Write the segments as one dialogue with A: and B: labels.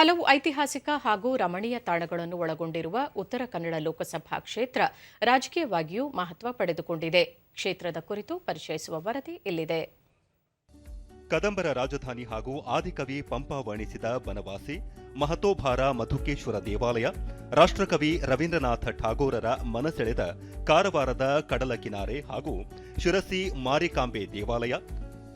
A: ಹಲವು ಐತಿಹಾಸಿಕ ಹಾಗೂ ರಮಣೀಯ ತಾಣಗಳನ್ನು ಒಳಗೊಂಡಿರುವ ಉತ್ತರ ಕನ್ನಡ ಲೋಕಸಭಾ ಕ್ಷೇತ್ರ ರಾಜಕೀಯವಾಗಿಯೂ ಮಹತ್ವ ಪಡೆದುಕೊಂಡಿದೆ. ಕ್ಷೇತ್ರದ ಕುರಿತು ಪರಿಚಯಿಸುವ ವರದಿ ಇಲ್ಲಿದೆ.
B: ಕದಂಬರ ರಾಜಧಾನಿ ಹಾಗೂ ಆದಿಕವಿ ಪಂಪ ವರ್ಣಿಸಿದ ಬನವಾಸಿ, ಮಹತೋಭಾರ ಮಧುಕೇಶ್ವರ ದೇವಾಲಯ, ರಾಷ್ಟ್ರಕವಿ ರವೀಂದ್ರನಾಥ ಠಾಗೋರರ ಮನಸೆಳೆದ ಕಾರವಾರದ ಕಡಲ ಕಿನಾರೆ ಹಾಗೂ ಶಿರಸಿ ಮಾರಿಕಾಂಬೆ ದೇವಾಲಯ,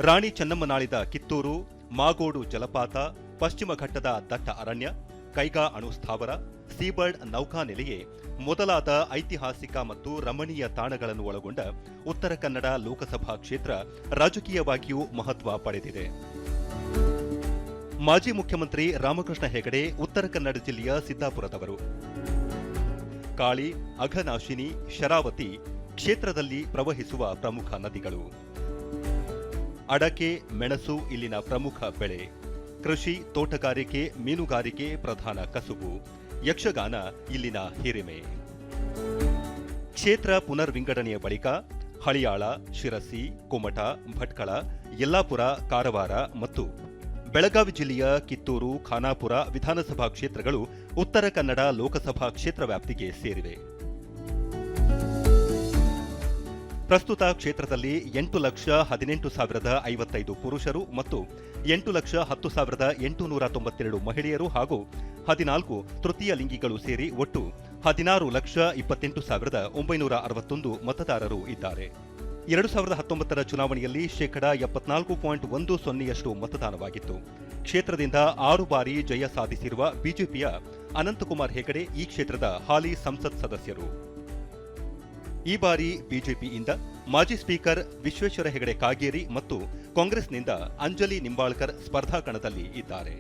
B: ರಾಣಿ ಚೆನ್ನಮ್ಮನಾಳಿದ ಕಿತ್ತೂರು, ಮಾಗೋಡು ಜಲಪಾತ, ಪಶ್ಚಿಮ ಘಟ್ಟದ ದಟ್ಟ ಅರಣ್ಯ, ಕೈಗಾ ಅಣುಸ್ಥಾವರ, ಸೀಬರ್ಡ್ ನೌಕಾನೆಲೆಯೇ ಮೊದಲಾದ ಐತಿಹಾಸಿಕ ಮತ್ತು ರಮಣೀಯ ತಾಣಗಳನ್ನು ಒಳಗೊಂಡ ಉತ್ತರ ಕನ್ನಡ ಲೋಕಸಭಾ ಕ್ಷೇತ್ರ ರಾಜಕೀಯವಾಗಿಯೂ ಮಹತ್ವ ಪಡೆದಿದೆ. ಮಾಜಿ ಮುಖ್ಯಮಂತ್ರಿ ರಾಮಕೃಷ್ಣ ಹೆಗಡೆ ಉತ್ತರ ಕನ್ನಡ ಜಿಲ್ಲೆಯ ಸಿದ್ದಾಪುರದವರು. ಕಾಳಿ, ಅಘನಾಶಿನಿ, ಶರಾವತಿ ಕ್ಷೇತ್ರದಲ್ಲಿ ಪ್ರವಹಿಸುವ ಪ್ರಮುಖ ನದಿಗಳು. ಅಡಕೆ, ಮೆಣಸು ಇಲ್ಲಿನ ಪ್ರಮುಖ ಬೆಳೆ. ಕೃಷಿ, ತೋಟಗಾರಿಕೆ, ಮೀನುಗಾರಿಕೆ ಪ್ರಧಾನ ಕಸುಬು. ಯಕ್ಷಗಾನ ಇಲ್ಲಿನ ಹಿರಿಮೆ. ಕ್ಷೇತ್ರ ಪುನರ್ ವಿಂಗಡಣೆಯ ಬಳಿಕ ಹಳಿಯಾಳ, ಶಿರಸಿ, ಕುಮಟ, ಭಟ್ಕಳ, ಯಲ್ಲಾಪುರ, ಕಾರವಾರ ಮತ್ತು ಬೆಳಗಾವಿ ಜಿಲ್ಲೆಯ ಕಿತ್ತೂರು, ಖಾನಾಪುರ ವಿಧಾನಸಭಾ ಕ್ಷೇತ್ರಗಳು ಉತ್ತರ ಕನ್ನಡ ಲೋಕಸಭಾ ಕ್ಷೇತ್ರ ವ್ಯಾಪ್ತಿಗೆ ಸೇರಿವೆ. ಪ್ರಸ್ತುತ ಕ್ಷೇತ್ರದಲ್ಲಿ 8,18,055 ಪುರುಷರು ಮತ್ತು 8,10,892 ಮಹಿಳೆಯರು ಹಾಗೂ 14 ತೃತೀಯ ಲಿಂಗಿಗಳು ಸೇರಿ ಒಟ್ಟು 16,28,961 ಮತದಾರರು ಇದ್ದಾರೆ. 2019ರ ಚುನಾವಣೆಯಲ್ಲಿ 74.10% ಮತದಾನವಾಗಿತ್ತು. ಕ್ಷೇತ್ರದಿಂದ 6 ಬಾರಿ ಜಯ ಸಾಧಿಸಿರುವ ಬಿಜೆಪಿಯ ಅನಂತಕುಮಾರ್ ಹೆಗಡೆ ಈ ಕ್ಷೇತ್ರದ ಹಾಲಿ ಸಂಸತ್ ಸದಸ್ಯರು. ಈ ಬಾರಿ ಬಿಜೆಪಿಯಿಂದ ಮಾಜಿ ಸ್ಪೀಕರ್ ವಿಶ್ವೇಶ್ವರ ಹೆಗಡೆ ಕಾಗೇರಿ ಮತ್ತು ಕಾಂಗ್ರೆಸ್ನಿಂದ ಅಂಜಲಿ ನಿಂಬಾಳ್ಕರ್ ಸ್ಪರ್ಧಾ ಕಣದಲ್ಲಿ ಇದ್ದಾರೆ.